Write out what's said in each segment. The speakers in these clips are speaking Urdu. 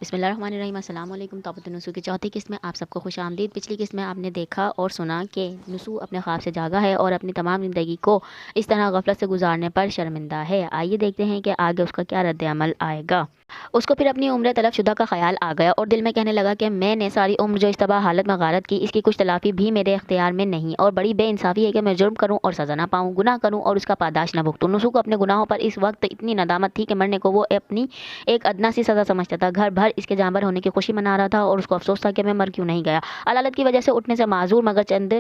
بسم اللہ الرحمن الرحیم۔ السلام علیکم۔ طاقت نسو کی چوتھی قسط میں آپ سب کو خوش آمدید۔ پچھلی قسط میں آپ نے دیکھا اور سنا کہ نسو اپنے خواب سے جاگا ہے اور اپنی تمام زندگی کو اس طرح غفلت سے گزارنے پر شرمندہ ہے۔ آئیے دیکھتے ہیں کہ آگے اس کا کیا رد عمل آئے گا۔ اس کو پھر اپنی عمر طلب شدہ کا خیال آ گیا اور دل میں کہنے لگا کہ میں نے ساری عمر جو اشتباہ حالت میں غارت کی، اس کی کچھ تلافی بھی میرے اختیار میں نہیں، اور بڑی بے انصافی ہے کہ میں جرم کروں اور سزا نہ پاؤں، گناہ کروں اور اس کا پاداش نہ بھگتوں۔ نسو کو اپنے گناہوں پر اس وقت اتنی ندامت تھی کہ مرنے کو وہ اپنی ایک ادنا سی سزا سمجھتا تھا۔ گھر بھر اس کے جانور ہونے کی خوشی منا رہا تھا اور اس کو افسوس تھا کہ میں مر کیوں نہیں گیا۔ علالت کی وجہ سے اٹھنے سے معذور، مگر چند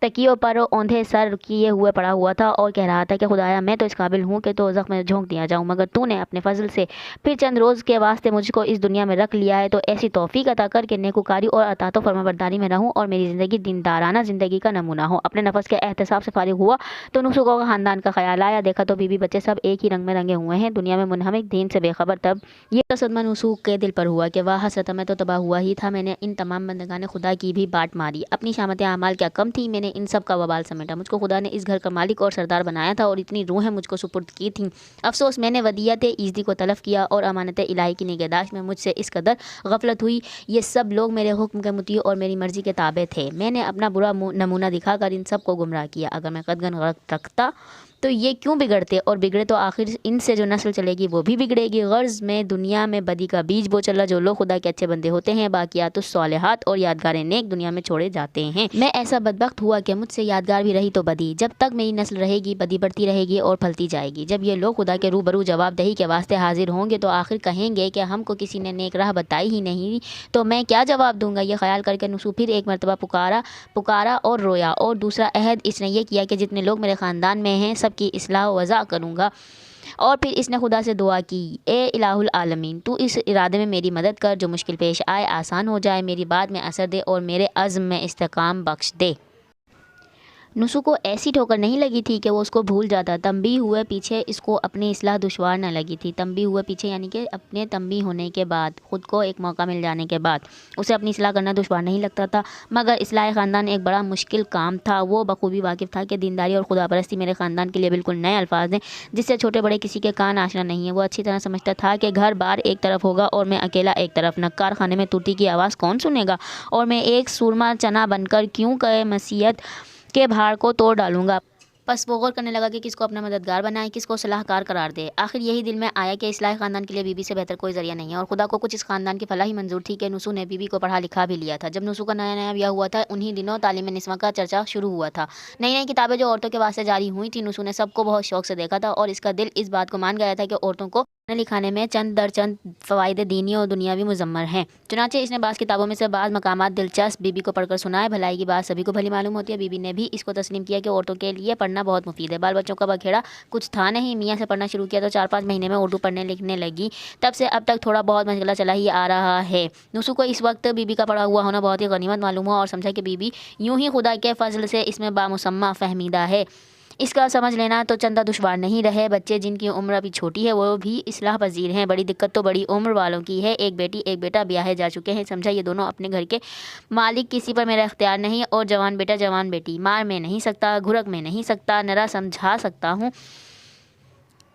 تکیوں پر اوندھے سر کیے ہوئے پڑا ہوا تھا اور کہہ رہا تھا کہ خدایا، میں تو اس قابل ہوں کہ دوزخ میں جھونک دیا جاؤں، مگر تو نے اپنے فضل سے پھر چند روز کے واسطے مجھ کو اس دنیا میں رکھ لیا ہے، تو ایسی توفیق عطا کر کے نیکوکاری اور اطاعت و فرمانبرداری میں رہوں اور میری زندگی دیندارانہ زندگی کا نمونہ ہو۔ اپنے نفس کے احتساب سے فارغ ہوا تو نسو کو خاندان کا خیال آیا۔ دیکھا تو بیوی بچے سب ایک ہی رنگ میں رنگے ہوئے ہیں، دنیا میں منہمک، دین سے بے خبر۔ تب یہ صدمہ نسو کے دل پر ہوا کہ واہ حسرت، میں تو تباہ ہوا ہی تھا، میں نے ان تمام بندگان خدا کی بھی باٹ ماری، اپنی شامت اعمال کیا کم تھی، میں نے ان سب کا وبال سمیٹا۔ مجھ کو خدا نے اس گھر کا مالک اور سردار بنایا تھا اور اتنی روحیں مجھ کو سپرد کی تھیں۔ افسوس، میں نے ودیعت ایزدی کو تلف کیا اور امانت الہی کی نگہداشت میں مجھ سے اس قدر غفلت ہوئی۔ یہ سب لوگ میرے حکم کے مطیع اور میری مرضی کے تابع تھے، میں نے اپنا برا نمونہ دکھا کر ان سب کو گمراہ کیا۔ اگر میں قدغن غلط رکھتا تو یہ کیوں بگڑتے، اور بگڑے تو آخر ان سے جو نسل چلے گی وہ بھی بگڑے گی۔ غرض میں دنیا میں بدی کا بیج بو چلا، جو لوگ خدا کے اچھے بندے ہوتے ہیں باقیات الصالحات اور یادگار نیک دنیا میں چھوڑے جاتے ہیں۔ میں ایسا بدبخت ہوا کہ مجھ سے یادگار بھی رہی تو بدی، جب تک میری نسل رہے گی بدی بڑھتی رہے گی اور پھلتی جائے گی۔ جب یہ لوگ خدا کے روبرو جواب دہی کے واسطے حاضر ہوں گے تو آخر کہیں گے کہ ہم کو کسی نے نیک راہ بتائی ہی نہیں، تو میں کیا جواب دوں گا؟ یہ خیال کر کے نسو پھر ایک مرتبہ پکارا اور رویا، اور دوسرا عہد اس نے یہ کیا کہ جتنے لوگ میرے خاندان میں ہیں سب کی اصلاح و وضع کروں گا۔ اور پھر اس نے خدا سے دعا کی، اے الہ العالمین، تو اس ارادے میں میری مدد کر، جو مشکل پیش آئے آسان ہو جائے، میری بات میں اثر دے اور میرے عزم میں استحکام بخش دے۔ نسو کو ایسی ٹھوکر نہیں لگی تھی کہ وہ اس کو بھول جاتا۔ تنبیہ ہوئے پیچھے اس کو اپنی اصلاح دشوار نہ لگی تھی۔ تنبیہ ہوئے پیچھے یعنی کہ اپنے تنبیہ ہونے کے بعد، خود کو ایک موقع مل جانے کے بعد اسے اپنی اصلاح کرنا دشوار نہیں لگتا تھا، مگر اصلاح خاندان ایک بڑا مشکل کام تھا۔ وہ بخوبی واقف تھا کہ دینداری اور خدا پرستی میرے خاندان کے لیے بالکل نئے الفاظ ہیں، جس سے چھوٹے بڑے کسی کے کان آشنا نہیں ہیں۔ وہ اچھی طرح سمجھتا تھا کہ گھر بار ایک طرف ہوگا اور میں اکیلا ایک طرف، نکار خانے میں توتی کی آواز کون سنے گا، اور میں ایک سورما چنا بن کر کیوں کہ مسیحیت کے بھاڑ کو توڑ ڈالوں گا۔ بس وہ غور کرنے لگا کہ کس کو اپنا مددگار بنائے، کس کو صلاح کار قرار دے۔ آخر یہی دل میں آیا کہ اصلاح خاندان کے لیے بی بی سے بہتر کوئی ذریعہ نہیں ہے، اور خدا کو کچھ اس خاندان کی فلاح ہی منظور تھی کہ نسو نے بی بی کو پڑھا لکھا بھی لیا تھا۔ جب نسو کا نیا بیاہ ہوا تھا، انہی دنوں تعلیم نسواں کا چرچا شروع ہوا تھا۔ نئی کتابیں جو عورتوں کے واسطے جاری ہوئی تھیں، نسو نے سب کو بہت شوق سے دیکھا تھا، اور اس کا دل اس بات کو مان گیا تھا کہ عورتوں کو پڑھنے لکھانے میں چند در چند فوائد دینی اور دنیاوی مضمر ہیں۔ چنانچہ اس نے بعض کتابوں میں سے بعض مقامات دلچسپ بی بی کو پڑھ کر سنائے۔ بھلائی کی بات سبھی کو بھلی معلوم ہوتی ہے، بی بی نے بھی اس کو تسلیم کیا کہ عورتوں کے لیے پڑھنا بہت مفید ہے۔ بال بچوں کا بکھیڑا کچھ تھا نہیں، میاں سے پڑھنا شروع کیا تو 4-5 مہینے میں اردو پڑھنے لکھنے لگی۔ تب سے اب تک تھوڑا بہت مشغلہ چلا ہی آ رہا ہے۔ نسو کو اس وقت بی بی کا پڑھا ہوا ہونا بہت ہی غنیمت معلوم ہوا، اور سمجھا کہ بی بی یوں ہی خدا کے فضل سے اس میں بامسمہ فہمیدہ ہے۔ اس کا سمجھ لینا تو چندہ دشوار نہیں رہے۔ بچے جن کی عمر ابھی چھوٹی ہے وہ بھی اصلاح پذیر ہیں۔ بڑی دقت تو بڑی عمر والوں کی ہے، ایک بیٹی ایک بیٹا بیاہے جا چکے ہیں۔ سمجھا یہ دونوں اپنے گھر کے مالک، کسی پر میرا اختیار نہیں، اور جوان بیٹا جوان بیٹی، مار میں نہیں سکتا، گھرک میں نہیں سکتا، نرا سمجھا سکتا ہوں،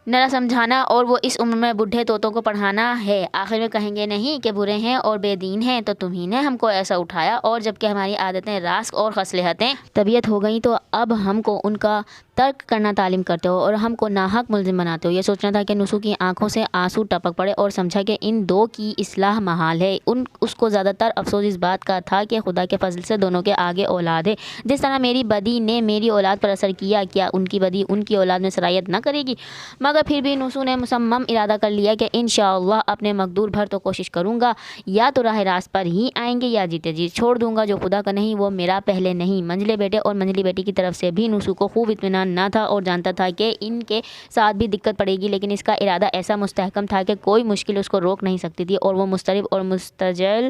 نرا سمجھانا، اور وہ اس عمر میں بڈھے طوطوں کو پڑھانا ہے۔ آخر میں کہیں گے نہیں کہ برے ہیں اور بے دین ہیں، تو تمہیں نے ہم کو ایسا اٹھایا، اور جب کہ ہماری عادتیں راسخ اور خصلتیں طبیعت ہو گئیں تو اب ہم کو ان کا ترک کرنا تعلیم کرتے ہو اور ہم کو ناحق ملزم بناتے ہو۔ یہ سوچنا تھا کہ نسو کی آنکھوں سے آنسو ٹپک پڑے، اور سمجھا کہ ان دو کی اصلاح محال ہے۔ اس کو زیادہ تر افسوس اس بات کا تھا کہ خدا کے فضل سے دونوں کے آگے اولاد ہے۔ جس طرح میری بدی نے میری اولاد پر اثر کیا، کیا ان کی بدی ان کی اولاد میں سرایت نہ کرے گی؟ مگر پھر بھی نسو نے مصمم ارادہ کر لیا کہ انشاءاللہ اپنے مقدور بھر تو کوشش کروں گا، یا تو راہ راست پر ہی آئیں گے یا جیتے جی چھوڑ دوں گا۔ جو خدا کا نہیں وہ میرا پہلے نہیں۔ منجلے بیٹے اور منجلی بیٹی کی طرف سے بھی نسو کو خوب اطمینان نہ تھا، اور جانتا تھا کہ ان کے ساتھ بھی دقت پڑے گی، لیکن اس کا ارادہ ایسا مستحکم تھا کہ کوئی مشکل اس کو روک نہیں سکتی تھی، اور وہ مضطرب اور مستعجل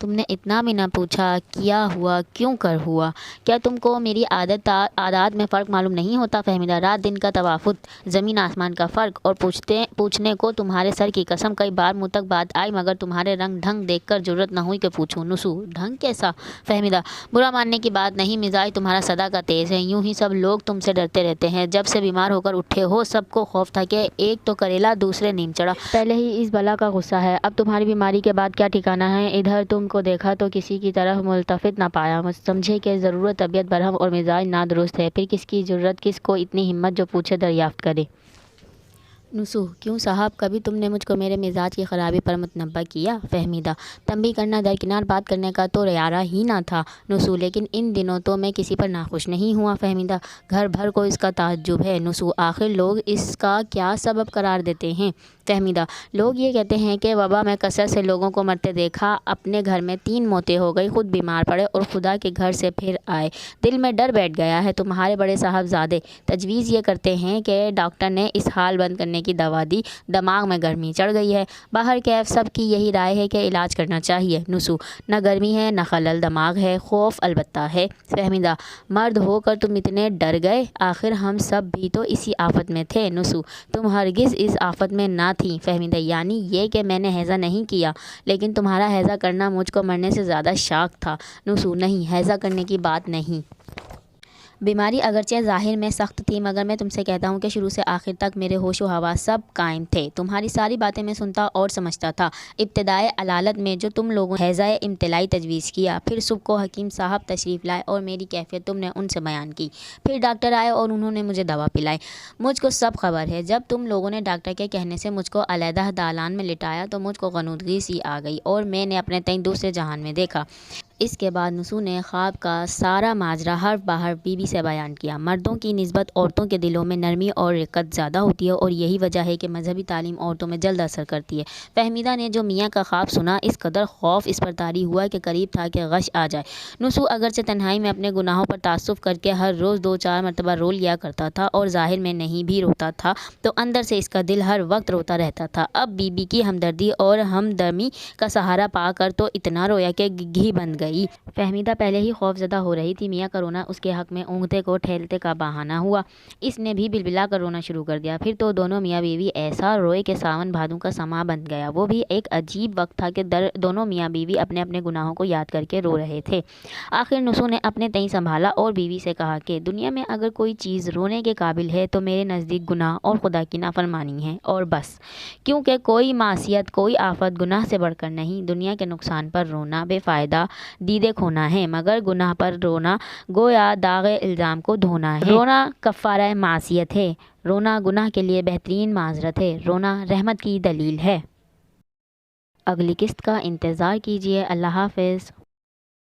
تم نے اتنا بھی نہ پوچھا کیا ہوا کیوں کر ہوا؟ کیا تم کو میری عادات میں فرق معلوم نہیں ہوتا فہمیدہ؟ رات دن کا تفاوت، زمین آسمان کا فرق، اور پوچھنے کو تمہارے سر کی قسم کئی بار منہ تک بات آئی مگر تمہارے رنگ ڈھنگ دیکھ کر جرت نہ ہوئی کہ پوچھوں۔ نسو: ڈھنگ کیسا؟ فہمیدہ: برا ماننے کی بات نہیں، مزاج تمہارا سدا کا تیز ہے، یوں ہی سب لوگ تم سے ڈرتے رہتے ہیں۔ جب سے بیمار ہو کر اٹھے ہو سب کو خوف تھا کہ ایک تو کریلا دوسرے نیم چڑھا، پہلے ہی اس بلا کا غصہ ہے، اب تمہاری بیماری کے بعد کیا ٹھکانہ ہے۔ ادھر تم کو دیکھا تو کسی کی طرف ملتفت نہ پایا، سمجھے کہ ضرورت طبیعت برہم اور مزاج نادرست ہے، پھر کس کی جرت، کس کو اتنی ہمت جو پوچھے دریافت کرے۔ نسو: کیوں صاحب، کبھی تم نے مجھ کو میرے مزاج کی خرابی پر متنبہ کیا؟ فہمیدہ: تنبیہ کرنا درکنار، بات کرنے کا تو ریارہ ہی نہ تھا۔ نسو: لیکن ان دنوں تو میں کسی پر ناخوش نہیں ہوا فہمیدہ، گھر بھر کو اس کا تعجب ہے۔ نسو: آخر لوگ اس کا کیا سبب قرار دیتے ہیں؟ فہمیدہ: لوگ یہ کہتے ہیں کہ وبا میں کثرت سے لوگوں کو مرتے دیکھا، اپنے گھر میں 3 موتیں ہو گئی، خود بیمار پڑے اور خدا کے گھر سے پھر آئے، دل میں ڈر بیٹھ گیا ہے۔ تمہارے بڑے صاحبزادے تجویز یہ کرتے ہیں کہ ڈاکٹر نے اس حال بند کرنے کی دوا دی، دماغ میں گرمی چڑھ گئی ہے۔ باہر کیف سب کی یہی رائے ہے کہ علاج کرنا چاہیے۔ نسو: نہ گرمی ہے نہ خلل دماغ ہے، خوف البتہ ہے۔ فہمیدہ: مرد ہو کر تم اتنے ڈر گئے، آخر ہم سب بھی تو اسی آفت میں تھے۔ نسو: تم ہرگز اس آفت میں نہ تھیں فہمیدہ، یعنی یہ کہ میں نے حیضہ نہیں کیا، لیکن تمہارا حیضہ کرنا مجھ کو مرنے سے زیادہ شاق تھا۔ نسو: نہیں، حیضہ کرنے کی بات نہیں۔ بیماری اگرچہ ظاہر میں سخت تھی مگر میں تم سے کہتا ہوں کہ شروع سے آخر تک میرے ہوش و حواس سب قائم تھے، تمہاری ساری باتیں میں سنتا اور سمجھتا تھا۔ ابتدائے علالت میں جو تم لوگوں نے حیضہ امتلائی تجویز کیا، پھر صبح کو حکیم صاحب تشریف لائے اور میری کیفیت تم نے ان سے بیان کی، پھر ڈاکٹر آئے اور انہوں نے مجھے دوا پلائی، مجھ کو سب خبر ہے۔ جب تم لوگوں نے ڈاکٹر کے کہنے سے مجھ کو علیحدہ دالان میں لٹایا تو مجھ کو غنودگی سی آ گئی اور میں نے اپنے تئیں دوسرے جہان میں دیکھا۔ اس کے بعد نسو نے خواب کا سارا ماجرا حرف بحرف بی بی سے بیان کیا۔ مردوں کی نسبت عورتوں کے دلوں میں نرمی اور رقت زیادہ ہوتی ہے اور یہی وجہ ہے کہ مذہبی تعلیم عورتوں میں جلد اثر کرتی ہے۔ فہمیدہ نے جو میاں کا خواب سنا، اس قدر خوف اس پر طاری ہوا کہ قریب تھا کہ غش آ جائے۔ نسو اگرچہ تنہائی میں اپنے گناہوں پر تاسف کر کے ہر روز 2-4 مرتبہ رو لیا کرتا تھا اور ظاہر میں نہیں بھی روتا تھا تو اندر سے اس کا دل ہر وقت روتا رہتا تھا۔ اب بی بی کی ہمدردی اور ہمدمی کا سہارا پا کر تو اتنا رویا کہ گھی بن گئی۔ فہمیدہ پہلے ہی خوف زدہ ہو رہی تھی، میاں کا رونا اس کے حق میں اونگتے کو ٹھیلتے کا بہانہ ہوا، اس نے بھی بلبلا کر رونا شروع کر دیا۔ پھر تو دونوں میاں بیوی ایسا روئے کہ ساون بھادوں کا سما بن گیا۔ وہ بھی ایک عجیب وقت تھا کہ دونوں میاں بیوی اپنے اپنے گناہوں کو یاد کر کے رو رہے تھے۔ آخر نسو نے اپنے تئیں سنبھالا اور بیوی سے کہا کہ دنیا میں اگر کوئی چیز رونے کے قابل ہے تو میرے نزدیک گناہ اور خدا کی نافرمانی ہے، اور بس، کیونکہ کوئی معصیت، کوئی آفت گناہ سے بڑھ کر نہیں۔ دنیا کے نقصان پر رونا بے فائدہ دیدے کھونا ہے، مگر گناہ پر رونا گویا داغ الزام کو دھونا ہے۔ رونا کفارہ معصیت ہے، رونا گناہ کے لیے بہترین معذرت ہے، رونا رحمت کی دلیل ہے۔ اگلی قسط کا انتظار کیجیے۔ اللہ حافظ۔